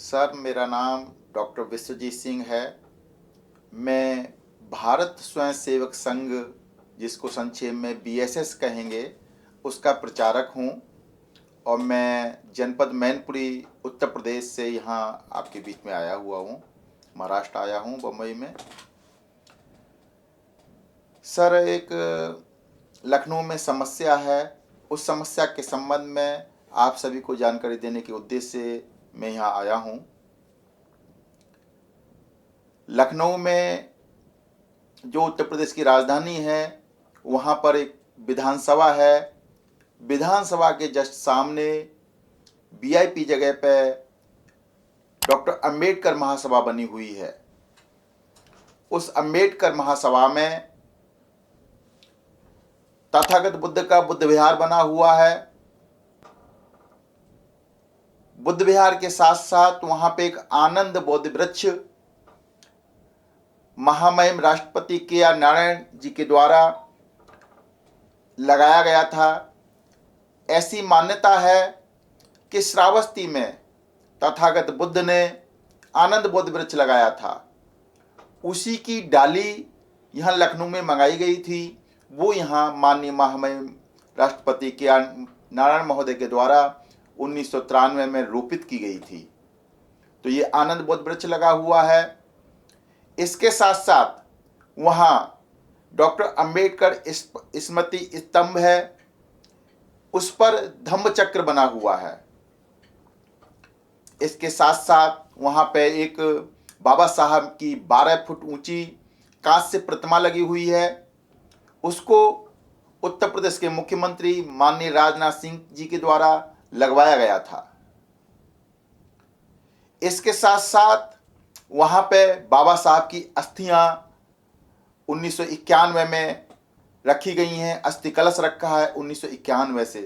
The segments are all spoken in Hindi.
सर, मेरा नाम डॉक्टर विश्वजीत सिंह है। मैं भारत स्वयं सेवक संघ, जिसको संक्षेप में बीएसएस कहेंगे, उसका प्रचारक हूँ और मैं जनपद मैनपुरी उत्तर प्रदेश से यहाँ आपके बीच में आया हुआ हूँ। महाराष्ट्र आया हूँ, बम्बई में। सर, एक लखनऊ में समस्या है। उस समस्या के संबंध में आप सभी को जानकारी देने के उद्देश्य से मैं यहाँ आया हूँ। लखनऊ में जो उत्तर प्रदेश की राजधानी है, वहाँ पर एक विधानसभा है। विधानसभा के जस्ट सामने वीआईपी जगह पे डॉक्टर अंबेडकर महासभा बनी हुई है। उस अंबेडकर महासभा में तथागत बुद्ध का बुद्ध विहार बना हुआ है। बुद्ध विहार के साथ साथ वहाँ पे एक आनंद बोधि वृक्ष महामहिम राष्ट्रपति के.आर. नारायण जी के द्वारा लगाया गया था। ऐसी मान्यता है कि श्रावस्ती में तथागत बुद्ध ने आनंद बोधि वृक्ष लगाया था। उसी की डाली यहाँ लखनऊ में मंगाई गई थी। वो यहाँ माननीय महामहिम राष्ट्रपति के.आर. नारायण महोदय के द्वारा 1993 में रोपित की गई थी। तो ये आनंद बोधि वृक्ष लगा हुआ है। इसके साथ साथ वहाँ डॉक्टर अंबेडकर स्मृति स्तंभ है। उस पर धम्म चक्र बना हुआ है। इसके साथ साथ वहाँ पे एक बाबा साहब की 12 फुट ऊंची कांस्य प्रतिमा लगी हुई है। उसको उत्तर प्रदेश के मुख्यमंत्री माननीय राजनाथ सिंह जी के द्वारा लगवाया गया था। इसके साथ साथ वहाँ पे बाबा साहब की अस्थियां 1991 में रखी गई हैं। अस्थि कलश रखा है 1991 से।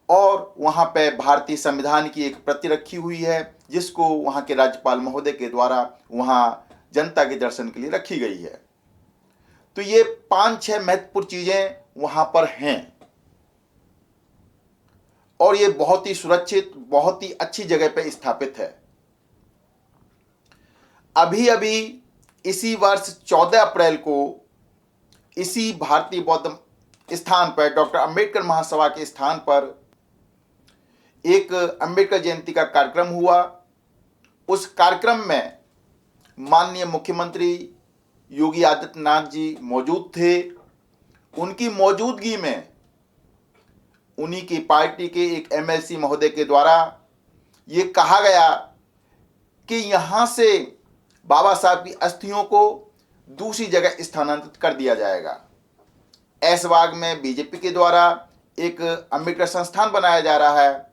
और वहाँ पे भारतीय संविधान की एक प्रति रखी हुई है, जिसको वहाँ के राज्यपाल महोदय के द्वारा वहाँ जनता के दर्शन के लिए रखी गई है। तो ये 5-6 महत्वपूर्ण चीजें वहाँ पर हैं और ये बहुत ही सुरक्षित, बहुत ही अच्छी जगह पे स्थापित है। अभी अभी इसी वर्ष 14 अप्रैल को इसी भारतीय बौद्ध स्थान पर, डॉक्टर अंबेडकर महासभा के स्थान पर एक अंबेडकर जयंती का कार्यक्रम हुआ। उस कार्यक्रम में माननीय मुख्यमंत्री योगी आदित्यनाथ जी मौजूद थे। उनकी मौजूदगी में उन्हीं की पार्टी के एक एमएलसी महोदय के द्वारा ये कहा गया कि यहाँ से बाबा साहब की अस्थियों को दूसरी जगह स्थानांतरित कर दिया जाएगा। ऐशबाग में बीजेपी के द्वारा एक अंबेडकर संस्थान बनाया जा रहा है,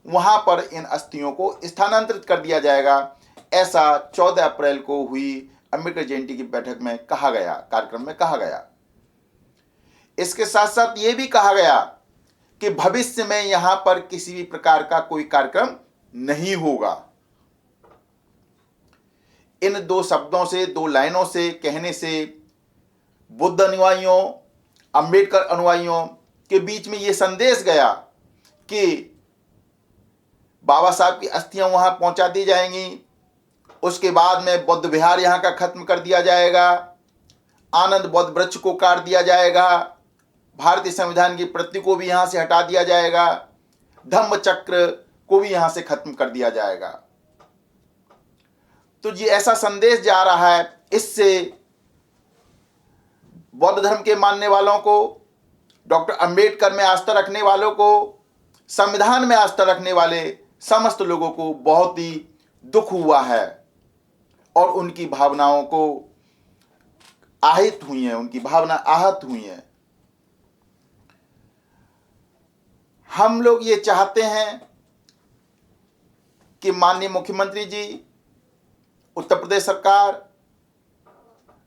वहाँ पर इन अस्थियों को स्थानांतरित कर दिया जाएगा। ऐसा 14 अप्रैल को हुई अंबेडकर जयंती की बैठक में कहा गया, कार्यक्रम में कहा गया। इसके साथ साथ ये भी कहा गया कि भविष्य में यहाँ पर किसी भी प्रकार का कोई कार्यक्रम नहीं होगा। इन दो शब्दों से, दो लाइनों से कहने से बुद्ध अनुयायियों, अंबेडकर अनुयायियों के बीच में ये संदेश गया कि बाबा साहब की अस्थियां वहां पहुंचा दी जाएंगी। उसके बाद में बुद्ध विहार यहाँ का खत्म कर दिया जाएगा। आनंद बोधि वृक्ष को काट दिया जाएगा। भारतीय संविधान की प्रति को भी यहाँ से हटा दिया जाएगा। धम्म चक्र को भी यहाँ से खत्म कर दिया जाएगा। तो ये ऐसा संदेश जा रहा है। इससे बौद्ध धर्म के मानने वालों को, डॉक्टर अंबेडकर में आस्था रखने वालों को, संविधान में आस्था रखने वाले समस्त लोगों को बहुत ही दुख हुआ है और उनकी भावनाओं को आहत हुई है, उनकी भावना आहत हुई है। हम लोग ये चाहते हैं कि माननीय मुख्यमंत्री जी, उत्तर प्रदेश सरकार,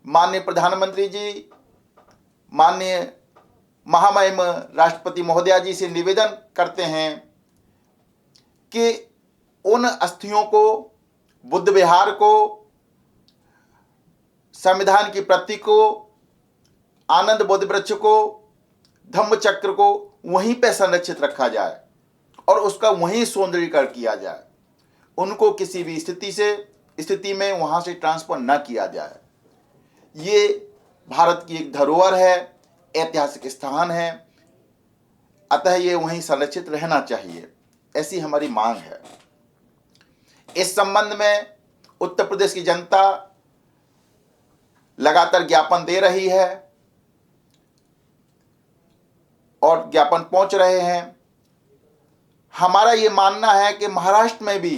माननीय प्रधानमंत्री जी, माननीय महामहिम राष्ट्रपति महोदया जी से निवेदन करते हैं कि उन अस्थियों को, बुद्ध विहार को, संविधान की प्रति को, आनंद बोधि वृक्ष को, धम्म चक्र को वहीं पे संरक्षित रखा जाए और उसका वहीं सौंदर्यीकरण किया जाए। उनको किसी भी स्थिति में वहाँ से ट्रांसफ़र न किया जाए। ये भारत की एक धरोहर है, ऐतिहासिक स्थान है, अतः ये वहीं संरक्षित रहना चाहिए, ऐसी हमारी मांग है। इस संबंध में उत्तर प्रदेश की जनता लगातार ज्ञापन दे रही है और ज्ञापन पहुंच रहे हैं। हमारा ये मानना है कि महाराष्ट्र में भी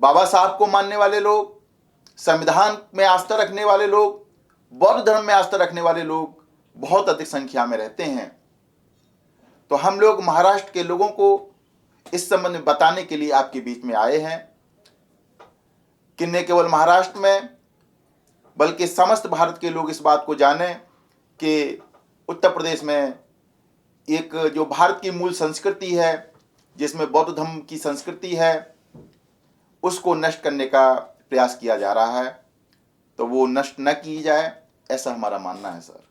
बाबा साहब को मानने वाले लोग, संविधान में आस्था रखने वाले लोग, बौद्ध धर्म में आस्था रखने वाले लोग बहुत अधिक संख्या में रहते हैं। तो हम लोग महाराष्ट्र के लोगों को इस संबंध में बताने के लिए आपके बीच में आए हैं कि न केवल महाराष्ट्र में बल्कि समस्त भारत के लोग इस बात को जानें कि उत्तर प्रदेश में एक जो भारत की मूल संस्कृति है, जिसमें बौद्ध धर्म की संस्कृति है, उसको नष्ट करने का प्रयास किया जा रहा है। तो वो नष्ट न की जाए, ऐसा हमारा मानना है सर।